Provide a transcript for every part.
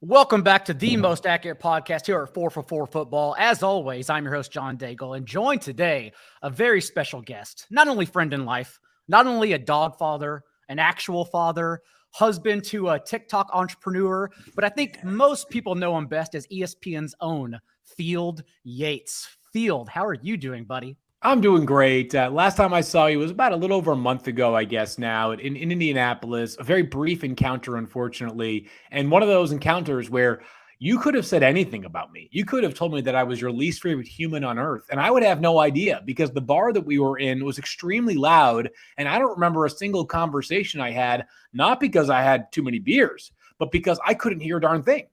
Welcome back to the most accurate podcast here at 4 for 4 Football. As always, I'm your host, John Daigle, and joined today a very special guest, not only friend in life, not only a dog father, an actual father, husband to a TikTok entrepreneur, but I think most people know him best as ESPN's own Field Yates. Field, how are you doing, buddy? I'm doing great. Last time I saw you was about a little over a month ago, I guess now, in Indianapolis. A very brief encounter, unfortunately. And one of those encounters where you could have said anything about me. You could have told me that I was your least favorite human on earth. And I would have no idea because the bar that we were in was extremely loud. And I don't remember a single conversation I had, not because I had too many beers, but because I couldn't hear a darn thing.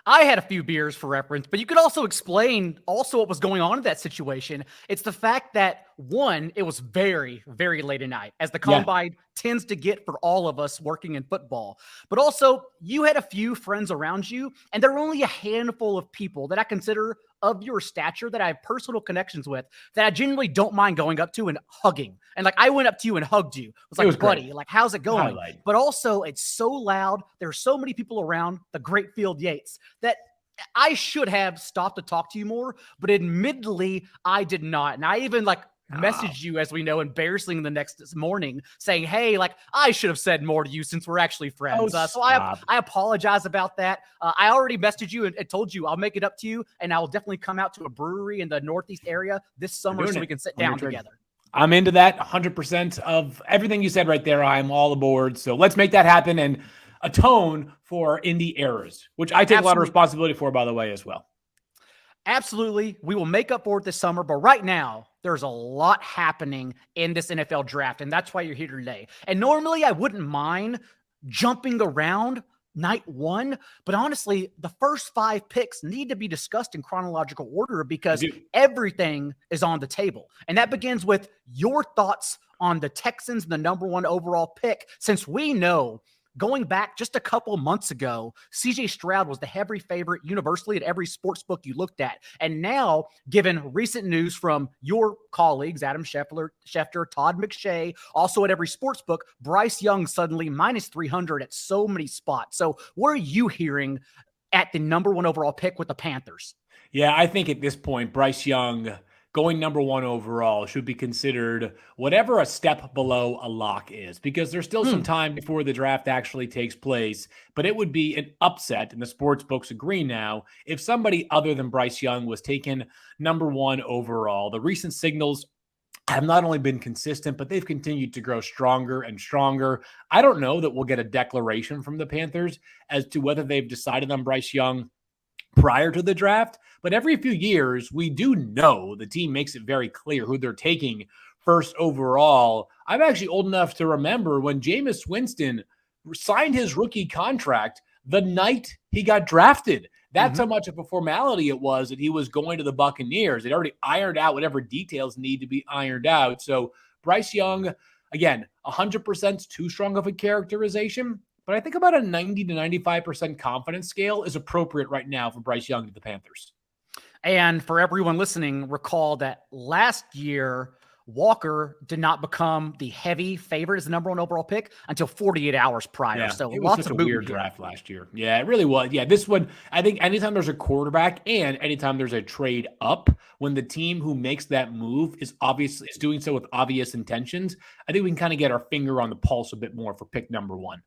I had a few beers for reference, but you could also explain also what was going on in that situation. It's the fact that, one, it was very, very late at night, as the combine tends to get for all of us working in football. But also, you had a few friends around you, and there were only a handful of people that I consider of your stature that I have personal connections with that I genuinely don't mind going up to and hugging. And like, I went up to you and hugged you. I was like, buddy, like, how's it going? Highlight. But also, it's so loud. There's so many people around the great Field Yates that I should have stopped to talk to you more, but admittedly, I did not. And I even messaged you, as we know, embarrassingly the next morning saying, hey, like, I should have said more to you since we're actually friends. So I apologize about that. I already messaged you and told you I'll make it up to you, and I'll definitely come out to a brewery in the Northeast area this summer so we can sit down together. I'm into that 100% of everything you said right there. I'm all aboard. So let's make that happen and atone for Indy errors, which I take a lot of responsibility for, by the way, as well. Absolutely. We will make up for it this summer. But right now, there's a lot happening in this NFL draft, and that's why you're here today. And normally, I wouldn't mind jumping around night one, but honestly, the first 5 picks need to be discussed in chronological order because everything is on the table. And that begins with your thoughts on the Texans and the number 1 overall pick, since we know going back just a couple months ago, C.J. Stroud was the heavy favorite universally at every sports book you looked at. And now, given recent news from your colleagues, Adam Schefter, Todd McShay, also at every sports book, Bryce Young suddenly minus 300 at so many spots. So what are you hearing at the number 1 overall pick with the Panthers? Yeah, I think at this point, Bryce Young going number 1 overall should be considered whatever a step below a lock is, because there's still some time before the draft actually takes place. But it would be an upset, and the sports books agree now, if somebody other than Bryce Young was taken number 1 overall. The recent signals have not only been consistent, but they've continued to grow stronger and stronger. I don't know that we'll get a declaration from the Panthers as to whether they've decided on Bryce Young prior to the draft, but every few years, we do know the team makes it very clear who they're taking first overall. I'm actually old enough to remember when Jameis Winston signed his rookie contract the night he got drafted. That's how much of a formality it was that he was going to the Buccaneers. They'd already ironed out whatever details need to be ironed out. So Bryce Young, again, 100% too strong of a characterization, but I think about a 90 to 95% confidence scale is appropriate right now for Bryce Young to the Panthers. And for everyone listening, recall that last year, Walker did not become the heavy favorite as the number 1 overall pick until 48 hours prior. Yeah, so it was lots such of a weird draft last year. Yeah, it really was. Yeah, this one, I think anytime there's a quarterback and anytime there's a trade up, when the team who makes that move is doing so with obvious intentions, I think we can kind of get our finger on the pulse a bit more for pick number 1.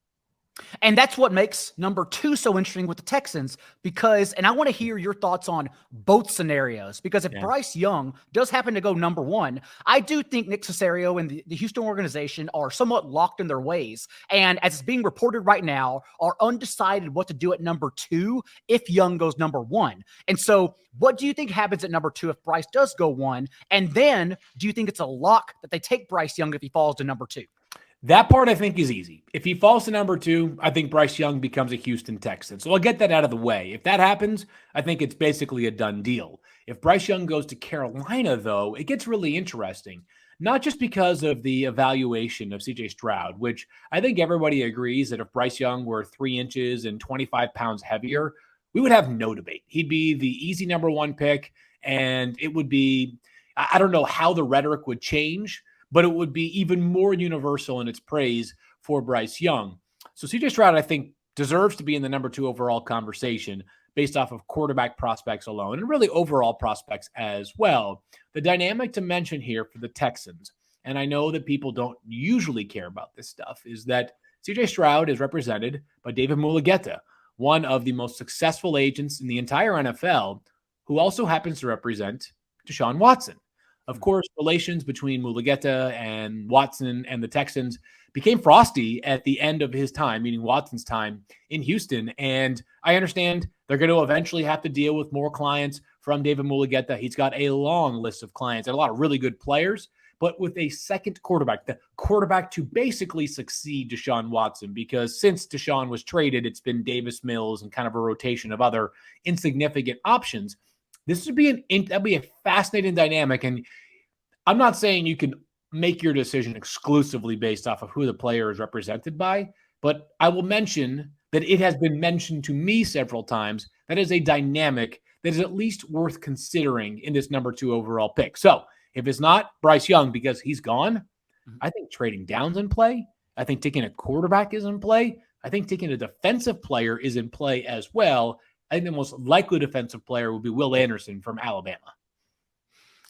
And that's what makes number 2 so interesting with the Texans because, and I want to hear your thoughts on both scenarios, because if Bryce Young does happen to go number 1, I do think Nick Caserio and the Houston organization are somewhat locked in their ways. And as it's being reported right now, are undecided what to do at number 2 if Young goes number 1. And so what do you think happens at number 2 if Bryce does go 1? And then do you think it's a lock that they take Bryce Young if he falls to number 2? That part I think is easy. If he falls to number 2, I think Bryce Young becomes a Houston Texan. So I'll get that out of the way. If that happens, I think it's basically a done deal. If Bryce Young goes to Carolina, though, it gets really interesting. Not just because of the evaluation of C.J. Stroud, which I think everybody agrees that if Bryce Young were 3 inches and 25 pounds heavier, we would have no debate. He'd be the easy number 1 pick, and it would be, I don't know how the rhetoric would change, but it would be even more universal in its praise for Bryce Young. So C.J. Stroud, I think, deserves to be in the number 2 overall conversation based off of quarterback prospects alone and really overall prospects as well. The dynamic to mention here for the Texans, and I know that people don't usually care about this stuff, is that CJ Stroud is represented by David Mulugheta, one of the most successful agents in the entire NFL, who also happens to represent Deshaun Watson. Of course, relations between Mulugheta and Watson and the Texans became frosty at the end of his time, meaning Watson's time in Houston. And I understand they're going to eventually have to deal with more clients from David Mulugheta. He's got a long list of clients and a lot of really good players, but with a second quarterback, the quarterback to basically succeed Deshaun Watson, because since Deshaun was traded, it's been Davis Mills and kind of a rotation of other insignificant options. This would be that'd be a fascinating dynamic. And I'm not saying you can make your decision exclusively based off of who the player is represented by, but I will mention that it has been mentioned to me several times that is a dynamic that is at least worth considering in this number 2 overall pick. So if it's not Bryce Young because he's gone, I think trading down's in play. I think taking a quarterback is in play. I think taking a defensive player is in play as well. I think the most likely defensive player would be Will Anderson from Alabama.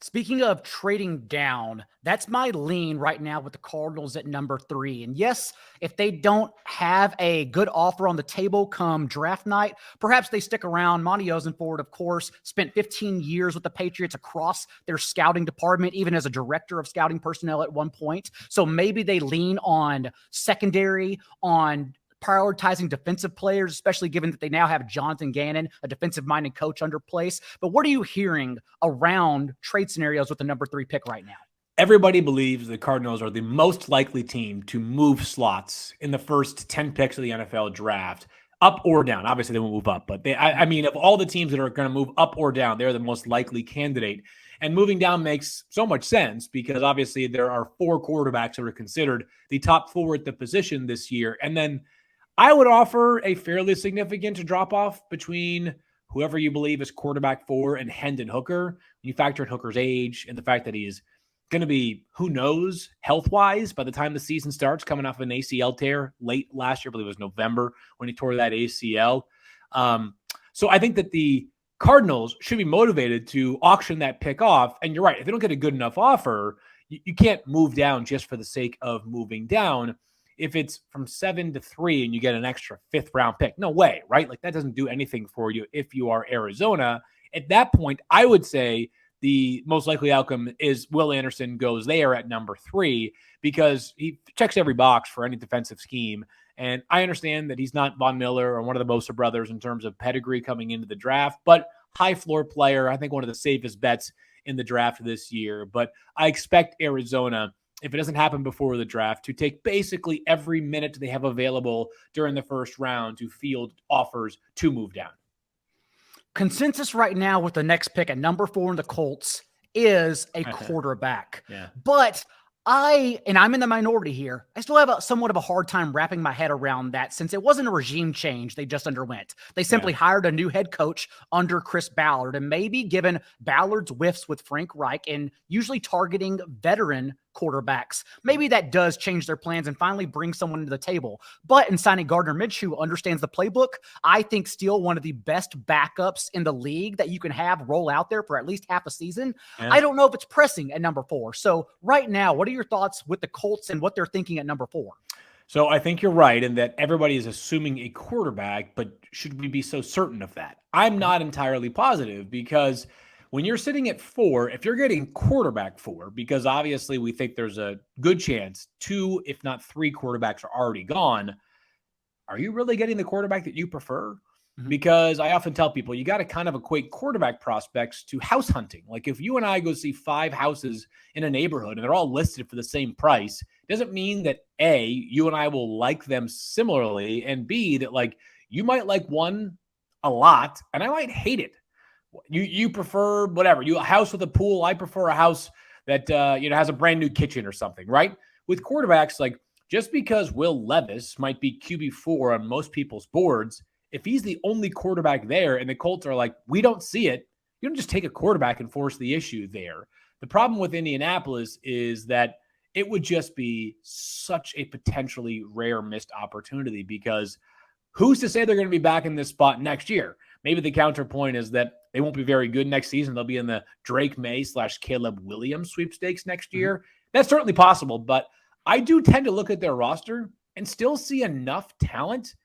Speaking of trading down, that's my lean right now with the Cardinals at number 3. And yes, if they don't have a good offer on the table come draft night, perhaps they stick around. Monty Osenford, of course, spent 15 years with the Patriots across their scouting department, even as a director of scouting personnel at one point. So maybe they lean on secondary, on prioritizing defensive players, especially given that they now have Jonathan Gannon, a defensive-minded coach, under place. But what are you hearing around trade scenarios with the number 3 pick right now? Everybody believes the Cardinals are the most likely team to move slots in the first 10 picks of the NFL draft, up or down. Obviously, they won't move up, but I mean, of all the teams that are going to move up or down, they're the most likely candidate. And moving down makes so much sense because obviously there are 4 quarterbacks that are considered the top 4 at the position this year. And then I would offer a fairly significant drop-off between whoever you believe is quarterback 4 and Hendon Hooker. When you factor in Hooker's age and the fact that he's going to be, who knows, health-wise by the time the season starts, coming off an ACL tear late last year, I believe it was November when he tore that ACL. So I think that the Cardinals should be motivated to auction that pick off. And you're right, if they don't get a good enough offer, you can't move down just for the sake of moving down. If it's from 7 to 3 and you get an extra 5th round pick, no way, right? Like that doesn't do anything for you if you are Arizona. At that point, I would say the most likely outcome is Will Anderson goes there at number 3 because he checks every box for any defensive scheme. And I understand that he's not Von Miller or one of the Bosa brothers in terms of pedigree coming into the draft, but high floor player, I think one of the safest bets in the draft this year. But I expect Arizona, if it doesn't happen before the draft, to take basically every minute they have available during the first round to field offers to move down. Consensus right now with the next pick at number 4 in the Colts is a quarterback. But I'm in the minority here, I still have somewhat of a hard time wrapping my head around that since it wasn't a regime change they just underwent. They simply hired a new head coach under Chris Ballard, and maybe given Ballard's whiffs with Frank Reich and usually targeting veteran quarterbacks, maybe that does change their plans and finally bring someone to the table. But in signing Gardner Minshew, who understands the playbook, I think still one of the best backups in the league that you can have roll out there for at least half a season. I don't know if it's pressing at number 4. So right now, what are your thoughts with the Colts and what they're thinking at number 4? So I think you're right in that everybody is assuming a quarterback, but should we be so certain of that? I'm not entirely positive because when you're sitting at 4, if you're getting quarterback 4, because obviously we think there's a good chance 2, if not 3 quarterbacks are already gone, are you really getting the quarterback that you prefer? Because I often tell people you got to kind of equate quarterback prospects to house hunting. Like if you and I go see 5 houses in a neighborhood and they're all listed for the same price, doesn't mean that A, you and I will like them similarly, and B, that like you might like one a lot and I might hate it. You prefer whatever, a house with a pool. I prefer a house that has a brand new kitchen or something, right? With quarterbacks, like just because Will Levis might be QB4 on most people's boards, if he's the only quarterback there and the Colts are like, we don't see it, you don't just take a quarterback and force the issue there. The problem with Indianapolis is that it would just be such a potentially rare missed opportunity because who's to say they're going to be back in this spot next year? Maybe the counterpoint is that they won't be very good next season. They'll be in the Drake May / Caleb Williams sweepstakes next year. That's certainly possible, but I do tend to look at their roster and still see enough talent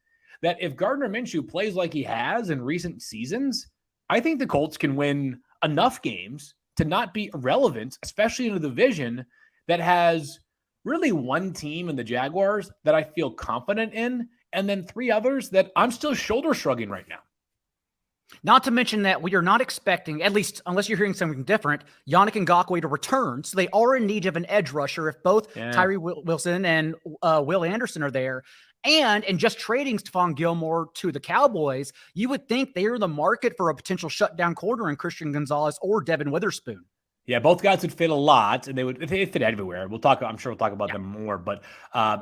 that if Gardner Minshew plays like he has in recent seasons, I think the Colts can win enough games to not be irrelevant, especially in a division that has really one team in the Jaguars that I feel confident in, and then 3 others that I'm still shoulder shrugging right now. Not to mention that we are not expecting, at least unless you're hearing something different, Yannick Ngakoue to return. So they are in need of an edge rusher if both Tyree Wilson and Will Anderson are there. And in just trading Stephon Gilmore to the Cowboys, you would think they are the market for a potential shutdown corner in Christian Gonzalez or Devin Witherspoon. Yeah, both guys would fit a lot, and they fit everywhere. I'm sure we'll talk about them more, but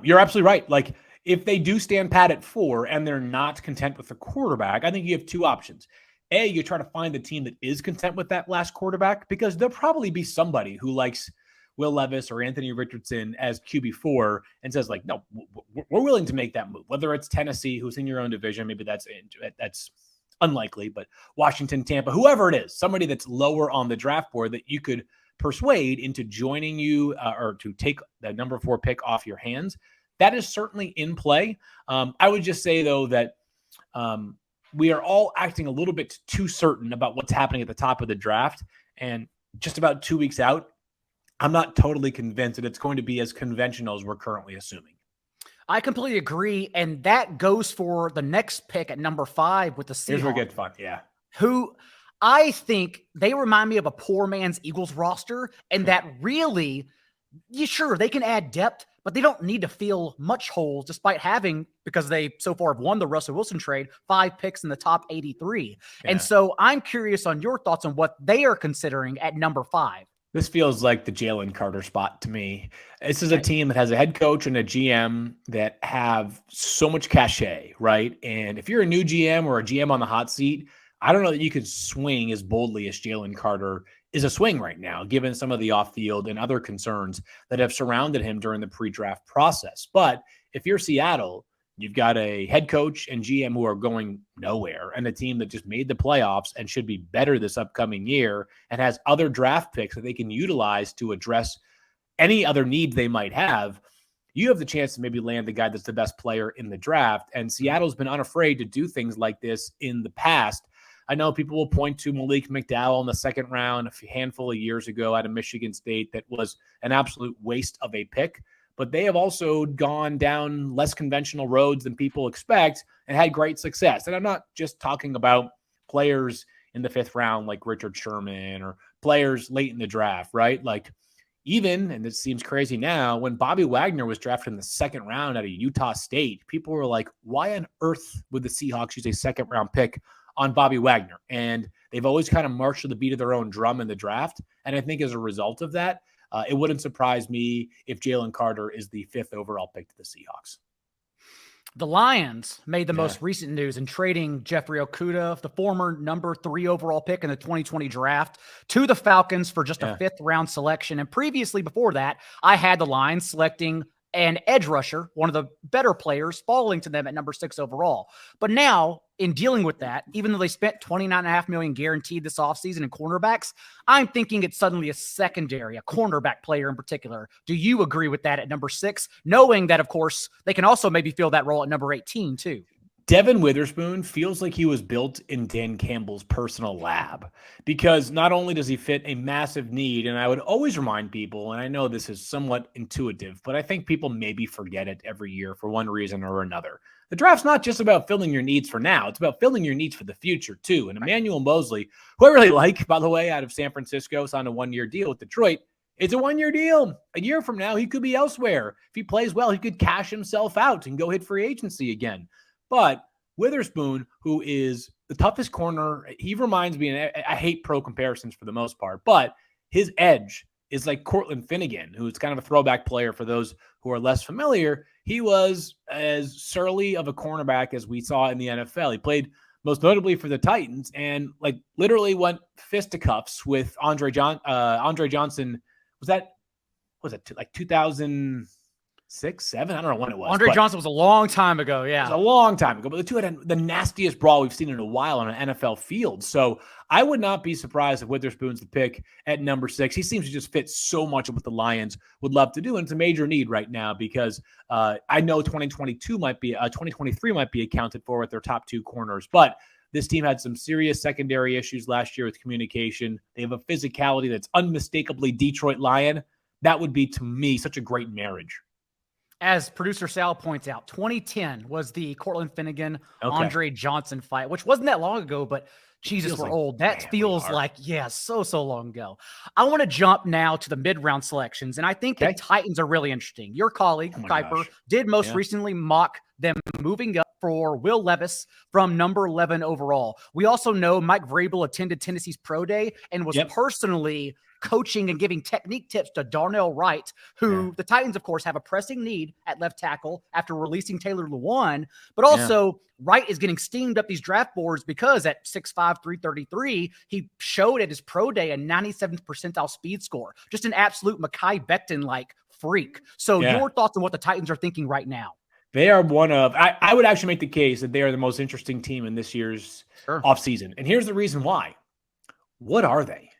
you're absolutely right. Like, if they do stand pat at 4 and they're not content with the quarterback, I think you have 2 options. A, you try to find the team that is content with that last quarterback, because there'll probably be somebody who likes Will Levis or Anthony Richardson as QB4 and says, like, no, we're willing to make that move. Whether it's Tennessee, who's in your own division, maybe that's unlikely, but Washington, Tampa, whoever it is, somebody that's lower on the draft board that you could persuade into joining you or to take the number 4 pick off your hands. That is certainly in play. I would just say, though, that we are all acting a little bit too certain about what's happening at the top of the draft. And just about 2 weeks out, I'm not totally convinced that it's going to be as conventional as we're currently assuming. I completely agree. And that goes for the next pick at number 5 with the Seahawks. Here's where it gets fun, yeah. Who I think they remind me of a poor man's Eagles roster, and that really, sure, they can add depth, but they don't need to fill much holes despite having, because they so far have won the Russell Wilson trade, 5 picks in the top 83. Yeah. And so I'm curious on your thoughts on what they are considering at number 5. This feels like the Jalen Carter spot to me. This is a team that has a head coach and a GM that have so much cachet, right? And if you're a new GM or a GM on the hot seat, I don't know that you can swing as boldly as Jalen Carter is a swing right now, given some of the off-field and other concerns that have surrounded him during the pre-draft process. But if you're Seattle, you've got a head coach and GM who are going nowhere, and a team that just made the playoffs and should be better this upcoming year and has other draft picks that they can utilize to address any other needs they might have. You have the chance to maybe land the guy that's the best player in the draft. And Seattle's been unafraid to do things like this in the past. I know people will point to Malik McDowell in the second round a handful of years ago out of Michigan State that was an absolute waste of a pick. But they have also gone down less conventional roads than people expect and had great success. And I'm not just talking about players in the 5th round like Richard Sherman or players late in the draft, right? Like even, and this seems crazy now, when Bobby Wagner was drafted in the 2nd round out of Utah State, people were like, why on earth would the Seahawks use a 2nd round pick on Bobby Wagner? And they've always kind of marched to the beat of their own drum in the draft. And I think as a result of that, it wouldn't surprise me if Jalen Carter is the 5th overall pick to the Seahawks. The Lions made the most recent news in trading Jeffrey Okudah, the former number 3 overall pick in the 2020 draft, to the Falcons for just a 5th round selection. And previously, before that, I had the Lions selecting an edge rusher, one of the better players, falling to them at number 6 overall. But now, in dealing with that, even though they spent $29.5 million guaranteed this offseason in cornerbacks, I'm thinking it's suddenly a secondary, a cornerback player in particular. Do you agree with that at number 6, knowing that, of course, they can also maybe fill that role at number 18 too? Devin Witherspoon feels like he was built in Dan Campbell's personal lab, because not only does he fit a massive need, and I would always remind people, and I know this is somewhat intuitive, but I think people maybe forget it every year for one reason or another. The draft's not just about filling your needs for now. It's about filling your needs for the future too. And Emmanuel Mosley, who I really like, by the way, out of San Francisco, signed a 1-year deal with Detroit. It's a 1-year deal. A year from now, he could be elsewhere. If he plays well, he could cash himself out and go hit free agency again. But Witherspoon, who is the toughest corner, he reminds me, and I hate pro comparisons for the most part, but his edge is like Cortland Finnegan, who's kind of a throwback player for those who are less familiar. He was as surly of a cornerback as we saw in the NFL. He played most notably for the Titans and like literally went fisticuffs with Andre Johnson. Was it like 2000? 6, 7. I don't know when it was. Andre Johnson was a long time ago. Yeah. It was a long time ago, but the two had the nastiest brawl we've seen in a while on an NFL field. So I would not be surprised if Witherspoon's the pick at number 6. He seems to just fit so much of what the Lions would love to do. And it's a major need right now because I know 2023 might be accounted for with their top 2 corners, but this team had some serious secondary issues last year with communication. They have a physicality that's unmistakably Detroit Lion. That would be, to me, such a great marriage. As producer Sal points out, 2010 was the Cortland Finnegan, Andre Johnson fight, which wasn't that long ago, but Jesus, we're old. That feels like, so long ago. I want to jump now to the mid-round selections, and I think the Titans are really interesting. Your colleague, Kuiper, did most recently mock them moving up for Will Levis from number 11 overall. We also know Mike Vrabel attended Tennessee's pro day and was personally coaching and giving technique tips to Darnell Wright, who the Titans, of course, have a pressing need at left tackle after releasing Taylor Lewan. But also, Wright is getting steamed up these draft boards because at 6'5", 333, he showed at his pro day a 97th percentile speed score. Just an absolute Mekhi Becton-like freak. So your thoughts on what the Titans are thinking right now? They are one of, I would actually make the case that they are the most interesting team in this year's offseason. And here's the reason why. What are they?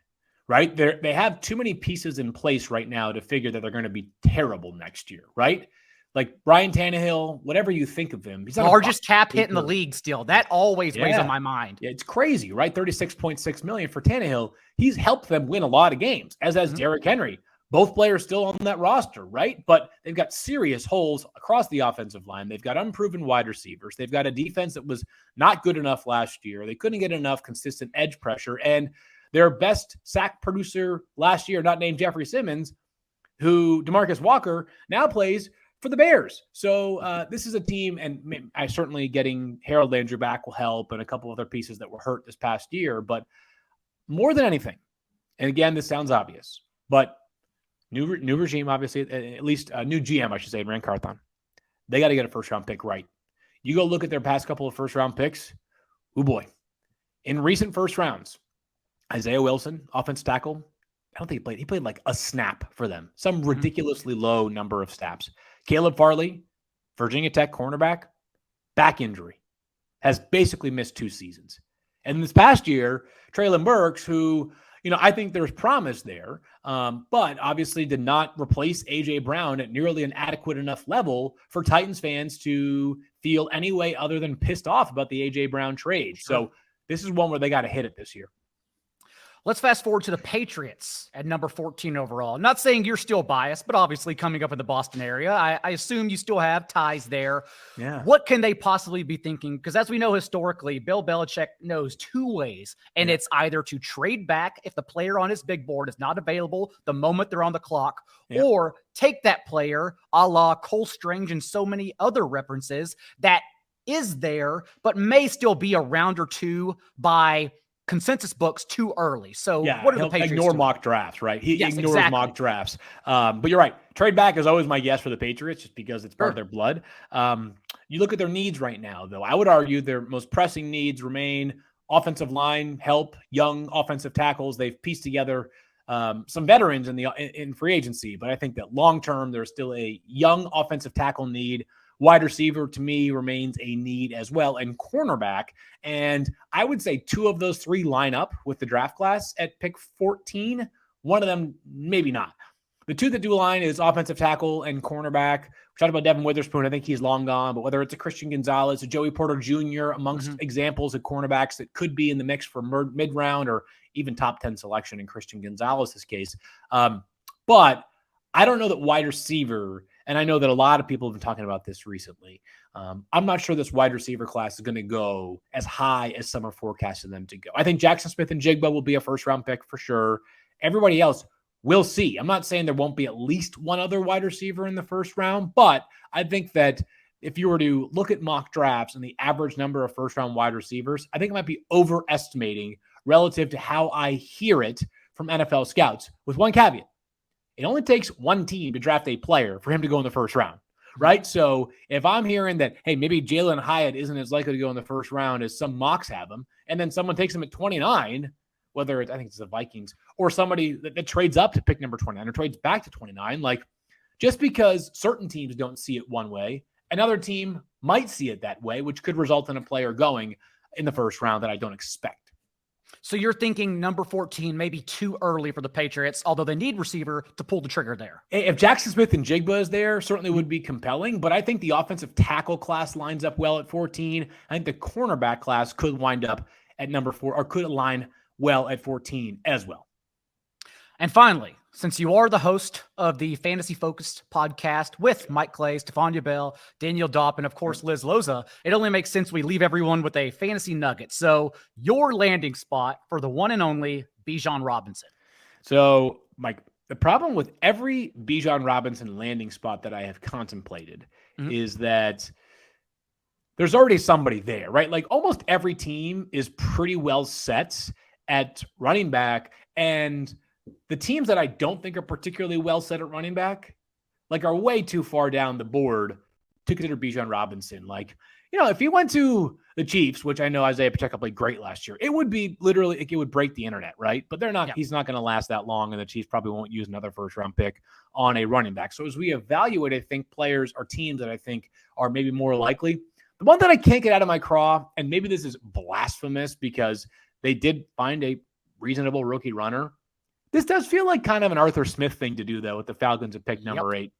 Right? They have too many pieces in place right now to figure that they're going to be terrible next year, right? Like Ryan Tannehill, whatever you think of him. He's not largest cap hit in the league still. That always weighs on my mind. Yeah, it's crazy, right? $36.6 million for Tannehill. He's helped them win a lot of games, as has Derrick Henry. Both players still on that roster, right? But they've got serious holes across the offensive line. They've got unproven wide receivers. They've got a defense that was not good enough last year. They couldn't get enough consistent edge pressure. And their best sack producer last year, not named Jeffrey Simmons, who DeMarcus Walker now plays for the Bears. So this is a team, and I certainly getting Harold Landry back will help, and a couple other pieces that were hurt this past year. But more than anything, and again, this sounds obvious, but new regime, obviously, at least a new GM, I should say, Rand Carthon. They got to get a first-round pick right. You go look at their past couple of first-round picks. Oh, boy. In recent first rounds, Isaiah Wilson, offensive tackle, I don't think he played. He played like a snap for them. Some ridiculously low number of snaps. Caleb Farley, Virginia Tech cornerback, back injury, has basically missed 2 seasons. And this past year, Treylon Burks, who, I think there's promise there, but obviously did not replace A.J. Brown at nearly an adequate enough level for Titans fans to feel any way other than pissed off about the A.J. Brown trade. So this is one where they got to hit it this year. Let's fast forward to the Patriots at number 14 overall. I'm not saying you're still biased, but obviously coming up in the Boston area, I assume you still have ties there. Yeah. What can they possibly be thinking? Because as we know historically, Bill Belichick knows 2 ways, and it's either to trade back if the player on his big board is not available the moment they're on the clock, or take that player a la Cole Strange and so many other references that is there, but may still be a round or 2 by consensus books too early. So what are the Patriots ignore doing? Mock drafts, right? He ignores mock drafts. But you're right. Trade back is always my guess for the Patriots just because it's part of their blood. You look at their needs right now, though. I would argue their most pressing needs remain offensive line help, young offensive tackles. They've pieced together some veterans in free agency, but I think that long-term there's still a young offensive tackle need. Wide receiver, to me, remains a need as well, and cornerback. And I would say 2 of those 3 line up with the draft class at pick 14. One of them, maybe not. The 2 that do align is offensive tackle and cornerback. We talked about Devin Witherspoon. I think he's long gone, but whether it's a Christian Gonzalez, a Joey Porter Jr., amongst examples of cornerbacks that could be in the mix for mid-round or even top 10 selection in Christian Gonzalez's case. But I don't know that wide receiver, and I know that a lot of people have been talking about this recently. I'm not sure this wide receiver class is going to go as high as some are forecasting them to go. I think Jackson Smith and Jigba will be a first-round pick for sure. Everybody else, we'll see. I'm not saying there won't be at least one other wide receiver in the first round, but I think that if you were to look at mock drafts and the average number of first-round wide receivers, I think it might be overestimating relative to how I hear it from NFL scouts, with one caveat. It only takes one team to draft a player for him to go in the first round, right? So if I'm hearing that, hey, maybe Jalen Hyatt isn't as likely to go in the first round as some mocks have him, and then someone takes him at 29, whether it's, I think it's the Vikings, or somebody that trades up to pick number 29 or trades back to 29, like just because certain teams don't see it one way. Another team might see it that way, which could result in a player going in the first round that I don't expect. So you're thinking number 14 maybe too early for the Patriots, although they need receiver to pull the trigger there. If Jackson Smith and Jigba is there, certainly would be compelling, but I think the offensive tackle class lines up well at 14. I think the cornerback class could wind up at number 4 or could align well at 14 as well. And finally, since you are the host of the Fantasy Focused podcast with Mike Clay, Stephania Bell, Daniel Dopp, and of course, Liz Loza, it only makes sense we leave everyone with a fantasy nugget. So your landing spot for the one and only Bijan Robinson. So, Mike, the problem with every Bijan Robinson landing spot that I have contemplated is that there's already somebody there, right? Like almost every team is pretty well set at running back, and the teams that I don't think are particularly well set at running back, like are way too far down the board to consider Bijan Robinson. Like, you know, if he went to the Chiefs, which I know Isaiah Pacheco played great last year, it would be literally, it would break the internet, right? But they're not, he's not going to last that long, and the Chiefs probably won't use another first round pick on a running back. So as we evaluate, I think players or teams that I think are maybe more likely, the one that I can't get out of my craw, and maybe this is blasphemous because they did find a reasonable rookie runner. This does feel like kind of an Arthur Smith thing to do, though, with the Falcons at pick number 8.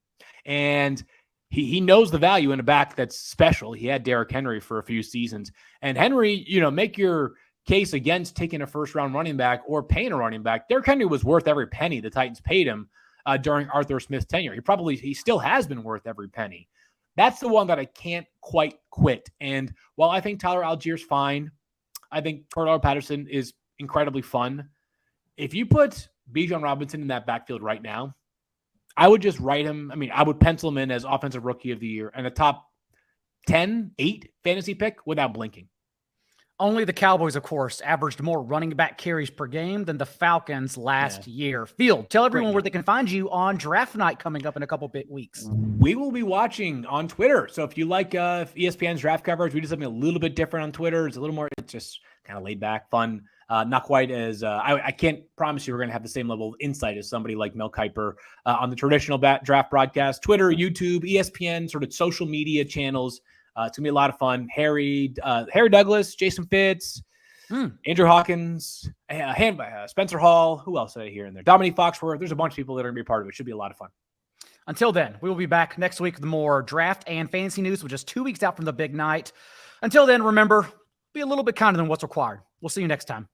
And he knows the value in a back that's special. He had Derrick Henry for a few seasons. And Henry, you know, make your case against taking a first-round running back or paying a running back. Derrick Henry was worth every penny the Titans paid him during Arthur Smith's tenure. He still has been worth every penny. That's the one that I can't quite quit. And while I think Tyler Allgeier's fine, I think Cordell Patterson is incredibly fun. If you put Bijan Robinson in that backfield right now, I would just write him. I mean, I would pencil him in as offensive rookie of the year and a top 8 fantasy pick without blinking. Only the Cowboys, of course, averaged more running back carries per game than the Falcons last year. Field, tell everyone where they can find you on draft night coming up in a couple bit weeks. We will be watching on Twitter. So if you like ESPN's draft coverage, we do something a little bit different on Twitter. It's a little more, it's just kind of laid back, fun. Not quite as, I can't promise you we're going to have the same level of insight as somebody like Mel Kiper on the traditional draft broadcast. Twitter, YouTube, ESPN, sort of social media channels. It's going to be a lot of fun. Harry Douglas, Jason Fitz, Andrew Hawkins, Spencer Hall. Who else did I hear in there? Dominique Foxworth. There's a bunch of people that are going to be a part of it. It should be a lot of fun. Until then, we will be back next week with more draft and fantasy news, which is 2 weeks out from the big night. Until then, remember, be a little bit kinder than what's required. We'll see you next time.